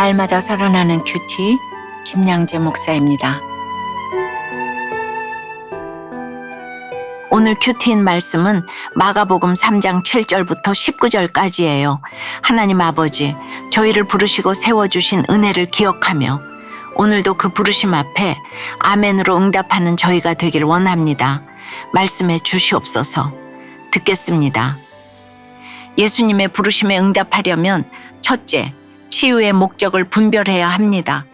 날마다 살아나는 큐티 김양재 목사입니다. 오늘 큐티인 말씀은 마가복음 3장 7절부터 19절까지예요. 하나님 아버지, 저희를 부르시고 세워주신 은혜를 기억하며 오늘도 그 부르심 앞에 아멘으로 응답하는 저희가 되길 원합니다. 말씀해 주시옵소서. 듣겠습니다. 예수님의 부르심에 응답하려면 첫째, 치유의 목적을 분별해야 합니다.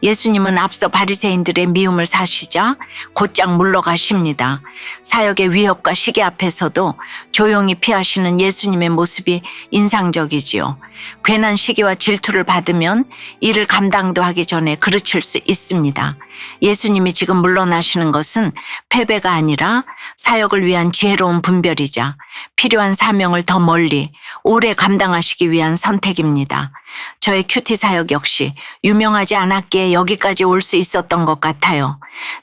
예수님은 앞서 바리새인들의 미움을 사시자 곧장 물러가십니다. 사역의 위협과 시기 앞에서도 조용히 피하시는 예수님의 모습이 인상적이지요. 괜한 시기와 질투를 받으면 이를 감당도 하기 전에 그르칠 수 있습니다. 예수님이 지금 물러나시는 것은 패배가 아니라 사역을 위한 지혜로운 분별이자 필요한 사명을 더 멀리 오래 감당하시기 위한 선택입니다. 저의 큐티 사역 역시 유명하지 않았기에 여기까지 올 수 있었던 것 같아요.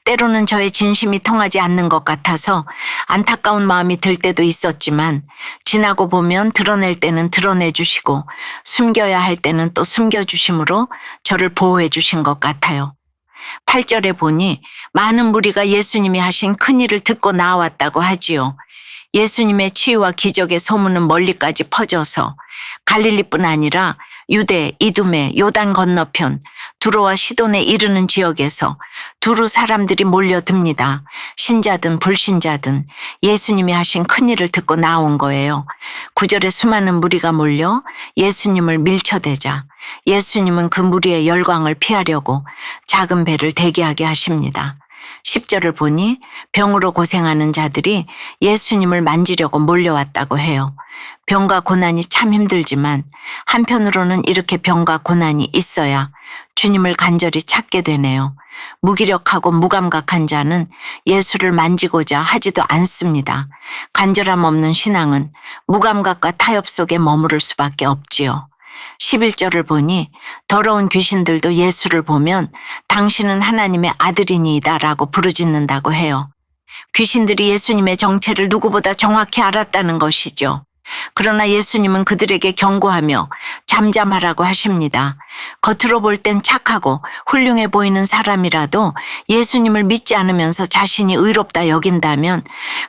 때로는 저의 진심이 통하지 않는 것 같아서 안타까운 마음이 들 때도 있었지만 지나고 보면 드러낼 때는 드러내 주시고 숨겨야 할 때는 또 숨겨주심으로 저를 보호해 주신 것 같아요. 8절에 보니 많은 무리가 예수님이 하신 큰일을 듣고 나왔다고 하지요. 예수님의 치유와 기적의 소문은 멀리까지 퍼져서 갈릴리뿐 아니라 유대, 이두메, 요단 건너편, 두로와 시돈에 이르는 지역에서 두루 사람들이 몰려듭니다. 신자든 불신자든 예수님이 하신 큰일을 듣고 나온 거예요. 9절에 수많은 무리가 몰려 예수님을 밀쳐대자 예수님은 그 무리의 열광을 피하려고 작은 배를 대기하게 하십니다. 10절을 보니 병으로 고생하는 자들이 예수님을 만지려고 몰려왔다고 해요. 병과 고난이 참 힘들지만 한편으로는 이렇게 병과 고난이 있어야 주님을 간절히 찾게 되네요. 무기력하고 무감각한 자는 예수를 만지고자 하지도 않습니다. 간절함 없는 신앙은 무감각과 타협 속에 머무를 수밖에 없지요. 11절을 보니 더러운 귀신들도 예수를 보면 당신은 하나님의 아들이니이다 라고 부르짖는다고 해요. 귀신들이 예수님의 정체를 누구보다 정확히 알았다는 것이죠. 그러나 예수님은 그들에게 경고하며 잠잠하라고 하십니다. 겉으로 볼 땐 착하고 훌륭해 보이는 사람이라도 예수님을 믿지 않으면서 자신이 의롭다 여긴다면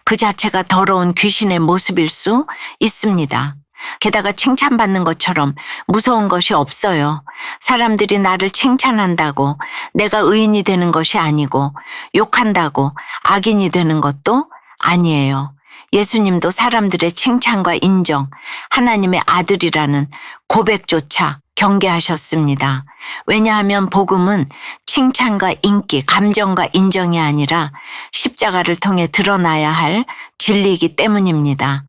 그 자체가 더러운 귀신의 모습일 수 있습니다. 게다가 칭찬받는 것처럼 무서운 것이 없어요. 사람들이 나를 칭찬한다고 내가 의인이 되는 것이 아니고 욕한다고 악인이 되는 것도 아니에요. 예수님도 사람들의 칭찬과 인정, 하나님의 아들이라는 고백조차 경계하셨습니다. 왜냐하면 복음은 칭찬과 인기, 감정과 인정이 아니라 십자가를 통해 드러나야 할 진리이기 때문입니다.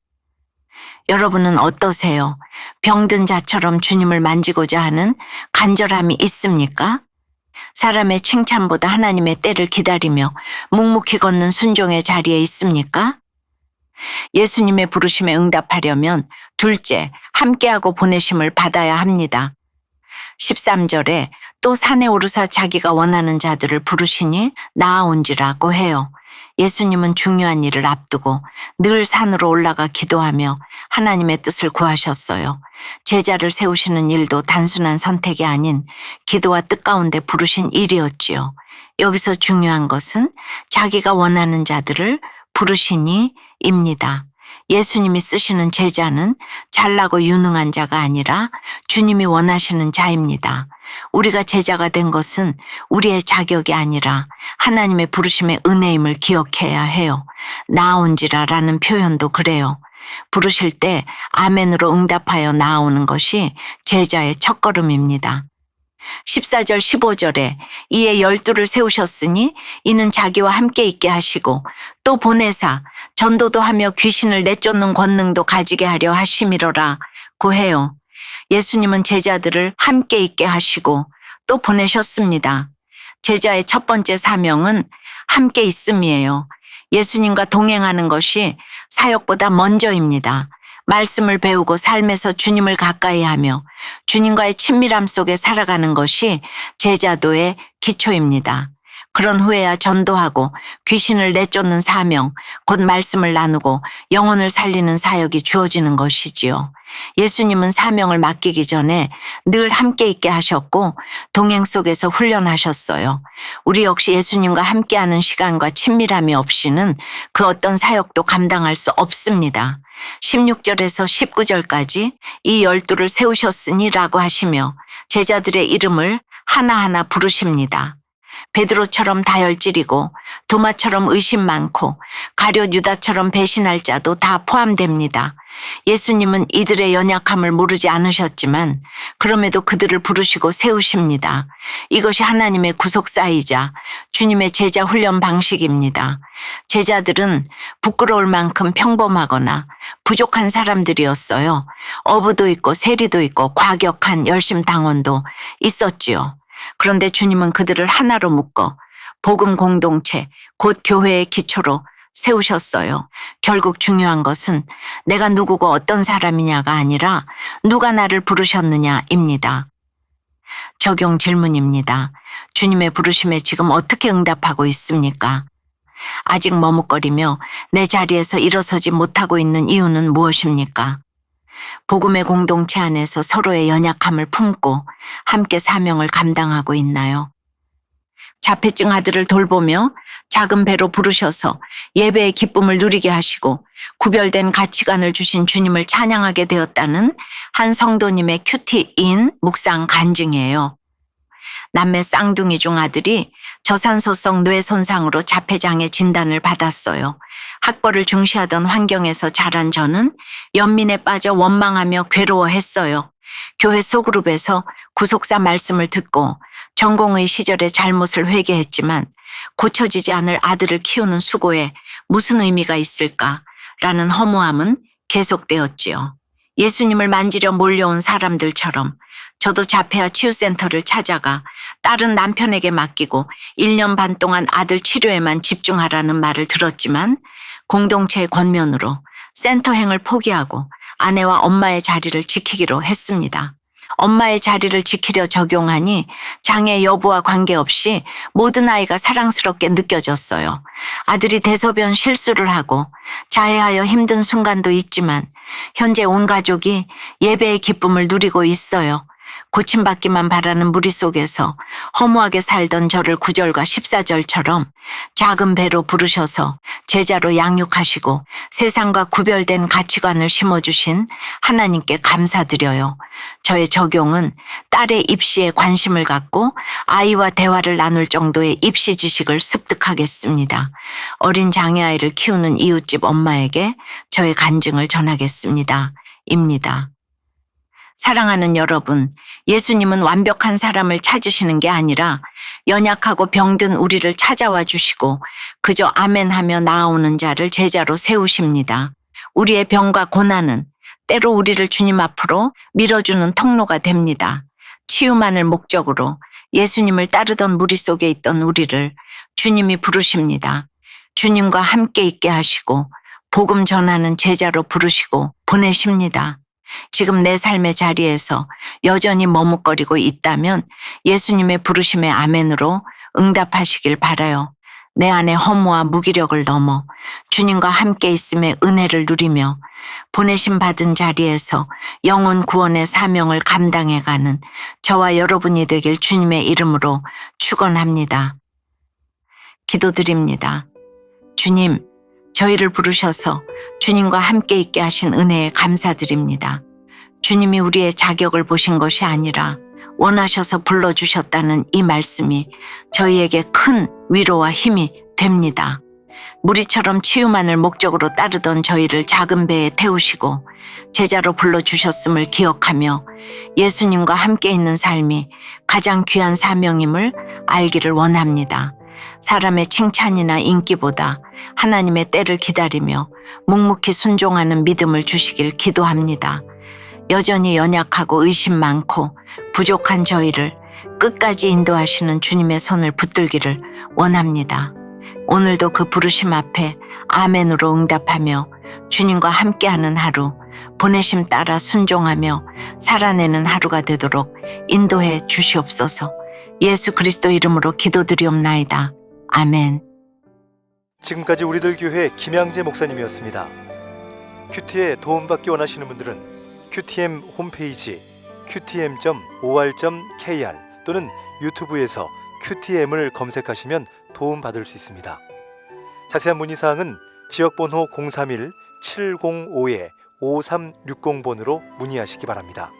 여러분은 어떠세요? 병든 자처럼 주님을 만지고자 하는 간절함이 있습니까? 사람의 칭찬보다 하나님의 때를 기다리며 묵묵히 걷는 순종의 자리에 있습니까? 예수님의 부르심에 응답하려면 둘째, 함께하고 보내심을 받아야 합니다. 13절에 또 산에 오르사 자기가 원하는 자들을 부르시니 나아온지라고 해요. 예수님은 중요한 일을 앞두고 늘 산으로 올라가 기도하며 하나님의 뜻을 구하셨어요. 제자를 세우시는 일도 단순한 선택이 아닌 기도와 뜻 가운데 부르신 일이었지요. 여기서 중요한 것은 자기가 원하는 자들을 부르시니입니다. 예수님이 쓰시는 제자는 잘나고 유능한 자가 아니라 주님이 원하시는 자입니다. 우리가 제자가 된 것은 우리의 자격이 아니라 하나님의 부르심의 은혜임을 기억해야 해요. 나아온지라라는 표현도 그래요. 부르실 때 아멘으로 응답하여 나아오는 것이 제자의 첫걸음입니다. 14절 15절에 이에 12를 세우셨으니 이는 자기와 함께 있게 하시고 또 보내사 전도도 하며 귀신을 내쫓는 권능도 가지게 하려 하심이로라고 해요. 예수님은 제자들을 함께 있게 하시고 또 보내셨습니다. 제자의 첫 번째 사명은 함께 있음이에요. 예수님과 동행하는 것이 사역보다 먼저입니다. 말씀을 배우고 삶에서 주님을 가까이 하며 주님과의 친밀함 속에 살아가는 것이 제자도의 기초입니다. 그런 후에야 전도하고 귀신을 내쫓는 사명, 곧 말씀을 나누고 영혼을 살리는 사역이 주어지는 것이지요. 예수님은 사명을 맡기기 전에 늘 함께 있게 하셨고 동행 속에서 훈련하셨어요. 우리 역시 예수님과 함께하는 시간과 친밀함이 없이는 그 어떤 사역도 감당할 수 없습니다. 16절에서 19절까지 이 12를 세우셨으니라고 하시며 제자들의 이름을 하나하나 부르십니다. 베드로처럼 다혈질이고 도마처럼 의심 많고 가룟 유다처럼 배신할 자도 다 포함됩니다. 예수님은 이들의 연약함을 모르지 않으셨지만 그럼에도 그들을 부르시고 세우십니다. 이것이 하나님의 구속사이자 주님의 제자 훈련 방식입니다. 제자들은 부끄러울 만큼 평범하거나 부족한 사람들이었어요. 어부도 있고 세리도 있고 과격한 열심당원도 있었지요. 그런데 주님은 그들을 하나로 묶어 복음 공동체, 곧 교회의 기초로 세우셨어요. 결국 중요한 것은 내가 누구고 어떤 사람이냐가 아니라 누가 나를 부르셨느냐입니다. 적용 질문입니다. 주님의 부르심에 지금 어떻게 응답하고 있습니까? 아직 머뭇거리며 내 자리에서 일어서지 못하고 있는 이유는 무엇입니까? 복음의 공동체 안에서 서로의 연약함을 품고 함께 사명을 감당하고 있나요? 자폐증 아들을 돌보며 작은 배로 부르셔서 예배의 기쁨을 누리게 하시고 구별된 가치관을 주신 주님을 찬양하게 되었다는 한 성도님의 큐티인 묵상 간증이에요. 남매 쌍둥이 중 아들이 저산소성 뇌 손상으로 자폐장애 진단을 받았어요. 학벌을 중시하던 환경에서 자란 저는 연민에 빠져 원망하며 괴로워했어요. 교회 소그룹에서 구속사 말씀을 듣고 전공의 시절의 잘못을 회개했지만 고쳐지지 않을 아들을 키우는 수고에 무슨 의미가 있을까라는 허무함은 계속되었지요. 예수님을 만지려 몰려온 사람들처럼 저도 자폐아 치유센터를 찾아가 딸은 남편에게 맡기고 1년 반 동안 아들 치료에만 집중하라는 말을 들었지만 공동체의 권면으로 센터행을 포기하고 아내와 엄마의 자리를 지키기로 했습니다. 엄마의 자리를 지키려 적용하니 장애 여부와 관계없이 모든 아이가 사랑스럽게 느껴졌어요. 아들이 대소변 실수를 하고 자해하여 힘든 순간도 있지만 현재 온 가족이 예배의 기쁨을 누리고 있어요. 고침받기만 바라는 무리 속에서 허무하게 살던 저를 9절과 14절처럼 작은 배로 부르셔서 제자로 양육하시고 세상과 구별된 가치관을 심어주신 하나님께 감사드려요. 저의 적용은 딸의 입시에 관심을 갖고 아이와 대화를 나눌 정도의 입시 지식을 습득하겠습니다. 어린 장애아이를 키우는 이웃집 엄마에게 저의 간증을 전하겠습니다. 입니다. 사랑하는 여러분, 예수님은 완벽한 사람을 찾으시는 게 아니라 연약하고 병든 우리를 찾아와 주시고 그저 아멘하며 나아오는 자를 제자로 세우십니다. 우리의 병과 고난은 때로 우리를 주님 앞으로 밀어주는 통로가 됩니다. 치유만을 목적으로 예수님을 따르던 무리 속에 있던 우리를 주님이 부르십니다. 주님과 함께 있게 하시고 복음 전하는 제자로 부르시고 보내십니다. 지금 내 삶의 자리에서 여전히 머뭇거리고 있다면 예수님의 부르심의 아멘으로 응답하시길 바라요. 내 안의 허무와 무기력을 넘어 주님과 함께 있음의 은혜를 누리며 보내심 받은 자리에서 영혼 구원의 사명을 감당해가는 저와 여러분이 되길 주님의 이름으로 축원합니다. 기도드립니다. 주님, 저희를 부르셔서 주님과 함께 있게 하신 은혜에 감사드립니다. 주님이 우리의 자격을 보신 것이 아니라 원하셔서 불러주셨다는 이 말씀이 저희에게 큰 위로와 힘이 됩니다. 무리처럼 치유만을 목적으로 따르던 저희를 작은 배에 태우시고 제자로 불러주셨음을 기억하며 예수님과 함께 있는 삶이 가장 귀한 사명임을 알기를 원합니다. 사람의 칭찬이나 인기보다 하나님의 때를 기다리며 묵묵히 순종하는 믿음을 주시길 기도합니다. 여전히 연약하고 의심 많고 부족한 저희를 끝까지 인도하시는 주님의 손을 붙들기를 원합니다. 오늘도 그 부르심 앞에 아멘으로 응답하며 주님과 함께하는 하루, 보내심 따라 순종하며 살아내는 하루가 되도록 인도해 주시옵소서. 예수 그리스도 이름으로 기도드리옵나이다. 아멘. 지금까지 우리들 교회 김양재 목사님이었습니다. 큐티에 도움받기 원하시는 분들은 QTM 홈페이지 qtm.or.kr 또는 유튜브에서 QTM을 검색하시면 도움받을 수 있습니다. 자세한 문의사항은 지역번호 031-705-5360번으로 문의하시기 바랍니다.